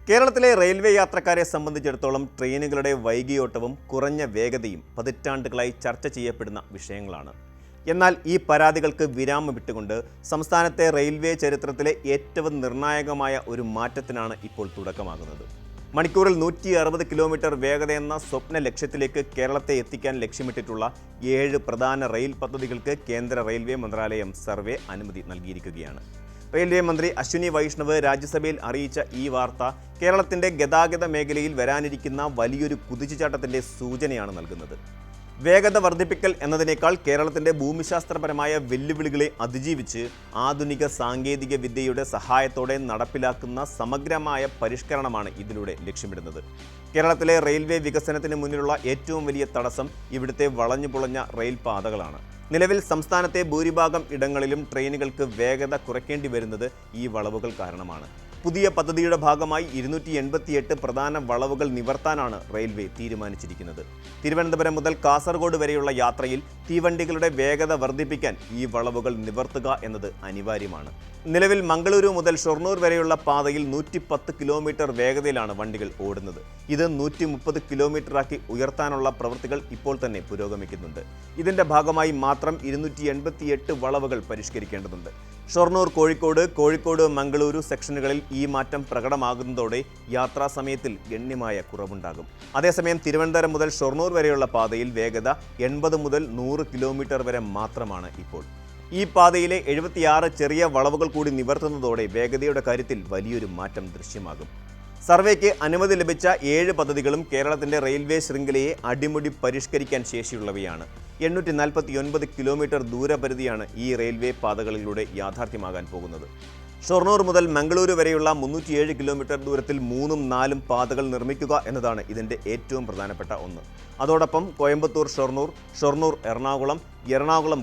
കേരളത്തിലെ റെയിൽവേ യാത്രക്കാരെ സംബന്ധിച്ചിടത്തോളം ട്രെയിനുകളുടെ വൈകിയോട്ടവും കുറഞ്ഞ വേഗതയും പതിറ്റാണ്ടുകളായി ചർച്ച ചെയ്യപ്പെടുന്ന വിഷയങ്ങളാണ്. എന്നാൽ ഈ പരാതികൾക്ക് വിരാമം വിട്ടുകൊണ്ട് സംസ്ഥാനത്തെ റെയിൽവേ ചരിത്രത്തിലെ ഏറ്റവും നിർണായകമായ ഒരു മാറ്റത്തിനാണ് ഇപ്പോൾ തുടക്കമാകുന്നത്. മണിക്കൂറിൽ 160 കിലോമീറ്റർ വേഗതയെന്ന സ്വപ്ന ലക്ഷ്യത്തിലേക്ക് കേരളത്തെ എത്തിക്കാൻ ലക്ഷ്യമിട്ടിട്ടുള്ള 7 പ്രധാന റെയിൽ പദ്ധതികൾക്ക് കേന്ദ്ര റെയിൽവേ മന്ത്രാലയം സർവേ അനുമതി നൽകിയിരിക്കുകയാണ്. റെയിൽവേ മന്ത്രി അശ്വിനി വൈഷ്ണവ് രാജ്യസഭയിൽ അറിയിച്ച ഈ വാർത്ത കേരളത്തിൻ്റെ ഗതാഗത മേഖലയിൽ വരാനിരിക്കുന്ന വലിയൊരു കുതിച്ചുചാട്ടത്തിൻ്റെ സൂചനയാണ് നൽകുന്നത്. വേഗത വർദ്ധിപ്പിക്കൽ എന്നതിനേക്കാൾ കേരളത്തിൻ്റെ ഭൂമിശാസ്ത്രപരമായ വെല്ലുവിളികളെ അതിജീവിച്ച് ആധുനിക സാങ്കേതിക വിദ്യയുടെ സഹായത്തോടെ നടപ്പിലാക്കുന്ന സമഗ്രമായ പരിഷ്കരണമാണ് ഇതിലൂടെ ലക്ഷ്യമിടുന്നത്. കേരളത്തിലെ റെയിൽവേ വികസനത്തിന് മുന്നിലുള്ള ഏറ്റവും വലിയ തടസ്സം ഇവിടുത്തെ വളഞ്ഞുപുളഞ്ഞ റെയിൽ പാതകളാണ്. നിലവിൽ സംസ്ഥാനത്തെ ഭൂരിഭാഗം ഇടങ്ങളിലും ട്രെയിനുകൾക്ക് വേഗത കുറയ്ക്കേണ്ടി വരുന്നത് ഈ വളവുകൾ കാരണമാണ്. പുതിയ പദ്ധതിയുടെ ഭാഗമായി 288 പ്രധാന വളവുകൾ നിവർത്താനാണ് റെയിൽവേ തീരുമാനിച്ചിരിക്കുന്നത്. തിരുവനന്തപുരം മുതൽ കാസർഗോഡ് വരെയുള്ള യാത്രയിൽ തീവണ്ടികളുടെ വേഗത വർദ്ധിപ്പിക്കാൻ ഈ വളവുകൾ നിവർത്തുക എന്നത് അനിവാര്യമാണ്. നിലവിൽ മംഗളൂരു മുതൽ ഷൊർണൂർ വരെയുള്ള പാതയിൽ 110 കിലോമീറ്റർ വേഗതയിലാണ് വണ്ടികൾ ഓടുന്നത്. ഇത് 130 കിലോമീറ്ററാക്കി ഉയർത്താനുള്ള പ്രവൃത്തികൾ ഇപ്പോൾ തന്നെ പുരോഗമിക്കുന്നുണ്ട്. ഇതിന്റെ ഭാഗമായി മാത്രം 288 വളവുകൾ പരിഷ്കരിക്കേണ്ടതുണ്ട്. ഷൊർണൂർ കോഴിക്കോട് മംഗളൂരു സെക്ഷനുകളിൽ ഈ മാറ്റം പ്രകടമാകുന്നതോടെ യാത്രാ സമയത്തിൽ ഗണ്യമായ കുറവുണ്ടാകും. അതേസമയം തിരുവനന്തപുരം മുതൽ ഷൊർണൂർ വരെയുള്ള പാതയിൽ വേഗത 80 മുതൽ 100 കിലോമീറ്റർ വരെ മാത്രമാണ് ഇപ്പോൾ. ഈ പാതയിലെ 76 ചെറിയ വളവുകൾ കൂടി നിവർത്തുന്നതോടെ വേഗതയുടെ കാര്യത്തിൽ വലിയൊരു മാറ്റം ദൃശ്യമാകും. സർവേക്ക് അനുമതി ലഭിച്ച 7 പദ്ധതികളും കേരളത്തിൻ്റെ റെയിൽവേ ശൃംഖലയെ അടിമുടി പരിഷ്കരിക്കാൻ ശേഷിയുള്ളവയാണ്. 849 കിലോമീറ്റർ ദൂരപരിധിയാണ് ഈ റെയിൽവേ പാതകളിലൂടെ യാഥാർത്ഥ്യമാകാൻ പോകുന്നത്. ഷൊർണൂർ മുതൽ മംഗളൂരു വരെയുള്ള 307 കിലോമീറ്റർ ദൂരത്തിൽ 3ഉം 4ഉം പാതകൾ നിർമ്മിക്കുക എന്നതാണ് ഇതിൻ്റെ ഏറ്റവും പ്രധാനപ്പെട്ട ഒന്ന്. അതോടൊപ്പം കോയമ്പത്തൂർ ഷൊർണൂർ എറണാകുളം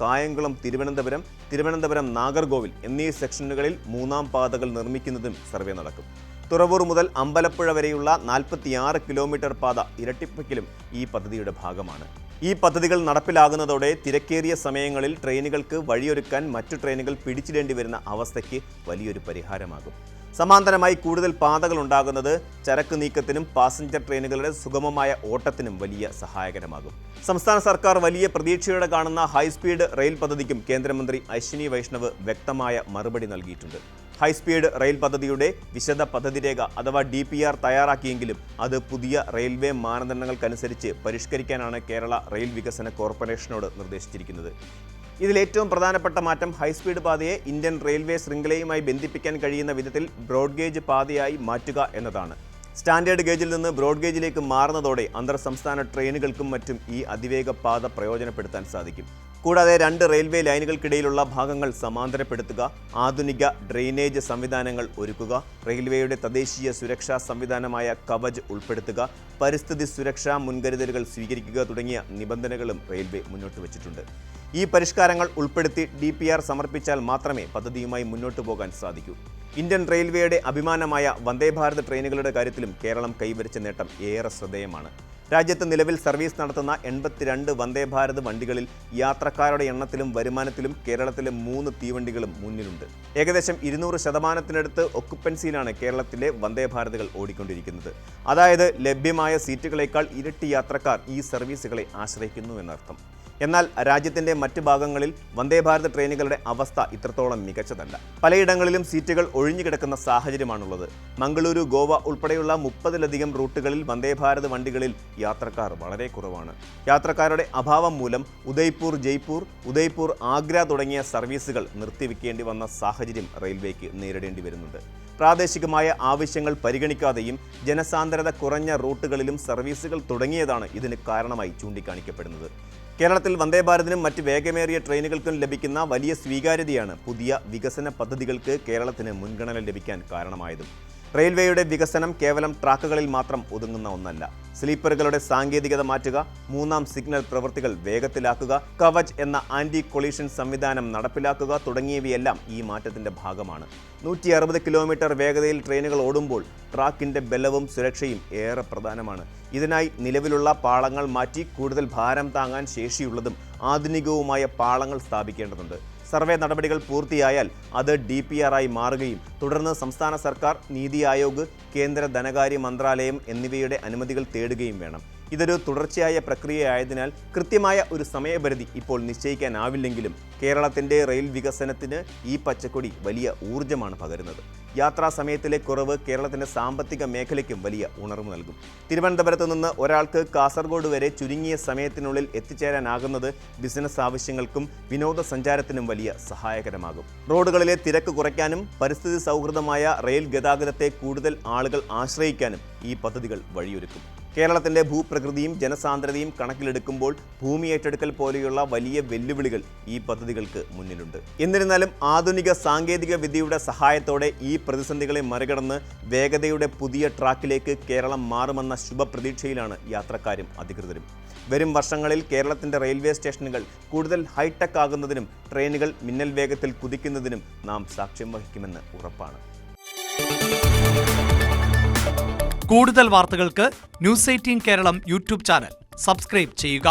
കായംകുളം തിരുവനന്തപുരം നാഗർകോവിൽ എന്നീ സെക്ഷനുകളിൽ 3ആം പാതകൾ നിർമ്മിക്കുന്നതും സർവേ നടക്കും. തുറവൂർ മുതൽ അമ്പലപ്പുഴ വരെയുള്ള 46 കിലോമീറ്റർ പാത ഇരട്ടിപ്പിക്കലും ഈ പദ്ധതിയുടെ ഭാഗമാണ്. ഈ പദ്ധതികൾ നടപ്പിലാകുന്നതോടെ തിരക്കേറിയ സമയങ്ങളിൽ ട്രെയിനുകൾക്ക് വഴിയൊരുക്കാൻ മറ്റു ട്രെയിനുകൾ പിടിച്ചിടേണ്ടി വരുന്ന അവസ്ഥയ്ക്ക് വലിയൊരു പരിഹാരമാകും. സമാന്തരമായി കൂടുതൽ പാതകൾ ഉണ്ടാകുന്നത് ചരക്ക് നീക്കത്തിനും പാസഞ്ചർ ട്രെയിനുകളുടെ സുഗമമായ ഓട്ടത്തിനും വലിയ സഹായകരമാകും. സംസ്ഥാന സർക്കാർ വലിയ പ്രതീക്ഷയോടെ കാണുന്ന ഹൈസ്പീഡ് റെയിൽ പദ്ധതിക്കും കേന്ദ്രമന്ത്രി അശ്വിനി വൈഷ്ണവ് വ്യക്തമായ മറുപടി നൽകിയിട്ടുണ്ട്. ഹൈസ്പീഡ് റെയിൽ പദ്ധതിയുടെ വിശദ പദ്ധതി രേഖ അഥവാ DPR തയ്യാറാക്കിയെങ്കിലും അത് പുതിയ റെയിൽവേ മാനദണ്ഡങ്ങൾക്കനുസരിച്ച് പരിഷ്കരിക്കാനാണ് കേരള റെയിൽ വികസന കോർപ്പറേഷനോട് നിർദ്ദേശിച്ചിരിക്കുന്നത്. ഇതിലേറ്റവും പ്രധാനപ്പെട്ട മാറ്റം ഹൈസ്പീഡ് പാതയെ ഇന്ത്യൻ റെയിൽവേ ശൃംഖലയുമായി ബന്ധിപ്പിക്കാൻ കഴിയുന്ന വിധത്തിൽ ബ്രോഡ് ഗേജ് പാതയായി മാറ്റുക എന്നതാണ്. സ്റ്റാൻഡേർഡ് ഗേജിൽ നിന്ന് ബ്രോഡ് ഗേജിലേക്ക് മാറുന്നതോടെ അന്തർ സംസ്ഥാന ട്രെയിനുകൾക്കും മറ്റും ഈ അതിവേഗ പാത പ്രയോജനപ്പെടുത്താൻ സാധിക്കും. കൂടാതെ 2 റെയിൽവേ ലൈനുകൾക്കിടയിലുള്ള ഭാഗങ്ങൾ സമാന്തരപ്പെടുത്തുക, ആധുനിക ഡ്രെയിനേജ് സംവിധാനങ്ങൾ ഒരുക്കുക, റെയിൽവേയുടെ തദ്ദേശീയ സുരക്ഷാ സംവിധാനമായ കവച് ഉൾപ്പെടുത്തുക, പരിസ്ഥിതി സുരക്ഷാ മുൻകരുതലുകൾ സ്വീകരിക്കുക തുടങ്ങിയ നിബന്ധനകളും റെയിൽവേ മുന്നോട്ട് വച്ചിട്ടുണ്ട്. ഈ പരിഷ്കാരങ്ങൾ ഉൾപ്പെടുത്തി DPR സമർപ്പിച്ചാൽ മാത്രമേ പദ്ധതിയുമായി മുന്നോട്ട് പോകാൻ സാധിക്കൂ. ഇന്ത്യൻ റെയിൽവേയുടെ അഭിമാനമായ വന്ദേ ഭാരത് ട്രെയിനുകളുടെ കാര്യത്തിലും കേരളം കൈവരിച്ച നേട്ടം ഏറെ ശ്രദ്ധേയമാണ്. രാജ്യത്ത് നിലവിൽ സർവീസ് നടത്തുന്ന 82 വന്ദേ ഭാരത് വണ്ടികളിൽ യാത്രക്കാരുടെ എണ്ണത്തിലും വരുമാനത്തിലും കേരളത്തിലെ 3 തീവണ്ടികളും മുന്നിലുണ്ട്. ഏകദേശം 200% ഒക്കുപ്പൻസിയിലാണ് കേരളത്തിലെ വന്ദേ ഭാരതുകൾ ഓടിക്കൊണ്ടിരിക്കുന്നത്. അതായത് ലഭ്യമായ സീറ്റുകളേക്കാൾ ഇരട്ടി യാത്രക്കാർ ഈ സർവീസുകളെ ആശ്രയിക്കുന്നു എന്നർത്ഥം. എന്നാൽ രാജ്യത്തിൻ്റെ മറ്റ് ഭാഗങ്ങളിൽ വന്ദേ ഭാരത് ട്രെയിനുകളുടെ അവസ്ഥ ഇത്രത്തോളം മികച്ചതല്ല. പലയിടങ്ങളിലും സീറ്റുകൾ ഒഴിഞ്ഞുകിടക്കുന്ന സാഹചര്യമാണുള്ളത്. മംഗളൂരു ഗോവ ഉൾപ്പെടെയുള്ള 30ലധികം റൂട്ടുകളിൽ വന്ദേ ഭാരത് വണ്ടികളിൽ യാത്രക്കാർ വളരെ കുറവാണ്. യാത്രക്കാരുടെ അഭാവം മൂലം ഉദയ്പൂർ ആഗ്ര തുടങ്ങിയ സർവീസുകൾ നിർത്തിവെക്കേണ്ടി വന്ന സാഹചര്യം റെയിൽവേക്ക് നേരിടേണ്ടി വരുന്നുണ്ട്. പ്രാദേശികമായ ആവശ്യങ്ങൾ പരിഗണിക്കാതെയും ജനസാന്ദ്രത കുറഞ്ഞ റൂട്ടുകളിലും സർവീസുകൾ തുടങ്ങിയതാണ് ഇതിന് കാരണമായി ചൂണ്ടിക്കാണിക്കപ്പെടുന്നത്. കേരളത്തിൽ വന്ദേ ഭാരതിനും മറ്റ് വേഗമേറിയ ട്രെയിനുകൾക്കും ലഭിക്കുന്ന വലിയ സ്വീകാര്യതയാണ് പുതിയ വികസന പദ്ധതികൾക്ക് കേരളത്തിന് മുൻഗണന ലഭിക്കാൻ കാരണമായതും. റെയിൽവേയുടെ വികസനം കേവലം ട്രാക്കുകളിൽ മാത്രം ഒതുങ്ങുന്ന ഒന്നല്ല. സ്ലീപ്പറുകളുടെ സാങ്കേതികത മാറ്റുക, 3ആം സിഗ്നൽ പ്രവൃത്തികൾ വേഗത്തിലാക്കുക, കവച് എന്ന ആൻറ്റി കൊളീഷൻ സംവിധാനം നടപ്പിലാക്കുക തുടങ്ങിയവയെല്ലാം ഈ മാറ്റത്തിൻ്റെ ഭാഗമാണ്. 160 കിലോമീറ്റർ വേഗതയിൽ ട്രെയിനുകൾ ഓടുമ്പോൾ ട്രാക്കിൻ്റെ ബലവും സുരക്ഷയും ഏറെ പ്രധാനമാണ്. ഇതിനായി നിലവിലുള്ള പാളങ്ങൾ മാറ്റി കൂടുതൽ ഭാരം താങ്ങാൻ ശേഷിയുള്ളതും ആധുനികവുമായ പാളങ്ങൾ സ്ഥാപിക്കേണ്ടതുണ്ട്. സർവേ നടപടികൾ പൂർത്തിയായാൽ അത് DPR ആയി മാറുകയും തുടർന്ന് സംസ്ഥാന സർക്കാർ, നീതി ആയോഗ്, കേന്ദ്ര ധനകാര്യ മന്ത്രാലയം എന്നിവയുടെ അനുമതികൾ തേടുകയും വേണം. ഇതൊരു തുടർച്ചയായ പ്രക്രിയയായതിനാൽ കൃത്യമായ ഒരു സമയപരിധി ഇപ്പോൾ നിശ്ചയിക്കാനാവില്ലെങ്കിലും കേരളത്തിൻ്റെ റെയിൽ വികസനത്തിന് ഈ പച്ചക്കൊടി വലിയ ഊർജ്ജമാണ് പകരുന്നത്. യാത്രാ സമയത്തിലെ കുറവ് കേരളത്തിൻ്റെ സാമ്പത്തിക മേഖലയ്ക്കും വലിയ ഉണർവ് നൽകും. തിരുവനന്തപുരത്ത് നിന്ന് ഒരാൾക്ക് കാസർഗോഡ് വരെ ചുരുങ്ങിയ സമയത്തിനുള്ളിൽ എത്തിച്ചേരാനാകുന്നത് ബിസിനസ് ആവശ്യങ്ങൾക്കും വിനോദസഞ്ചാരത്തിനും വലിയ സഹായകരമാകും. റോഡുകളിലെ തിരക്ക് കുറയ്ക്കാനും പരിസ്ഥിതി സൗഹൃദമായ റെയിൽ ഗതാഗതത്തെ കൂടുതൽ ആളുകൾ ആശ്രയിക്കാനും ഈ പദ്ധതികൾ വഴിയൊരുക്കും. കേരളത്തിൻ്റെ ഭൂപ്രകൃതിയും ജനസാന്ദ്രതയും കണക്കിലെടുക്കുമ്പോൾ ഭൂമി ഏറ്റെടുക്കൽ പോലെയുള്ള വലിയ വെല്ലുവിളികൾ ഈ പദ്ധതികൾക്ക് മുന്നിലുണ്ട്. എന്നിരുന്നാലും ആധുനിക സാങ്കേതിക വിദ്യയുടെ സഹായത്തോടെ ഈ പ്രതിസന്ധികളെ മറികടന്ന് വേഗതയുടെ പുതിയ ട്രാക്കിലേക്ക് കേരളം മാറുമെന്ന ശുഭപ്രതീക്ഷയിലാണ് യാത്രക്കാരും അധികൃതരും. വരും വർഷങ്ങളിൽ കേരളത്തിൻ്റെ റെയിൽവേ സ്റ്റേഷനുകൾ കൂടുതൽ ഹൈടെക് ആകുന്നതിനും ട്രെയിനുകൾ മിന്നൽ വേഗത്തിൽ കുതിക്കുന്നതിനും നാം സാക്ഷ്യം വഹിക്കുമെന്ന് ഉറപ്പാണ്. കൂടുതൽ വാർത്തകൾക്ക് news 18 Keralam YouTube channel subscribe ചെയ്യുക.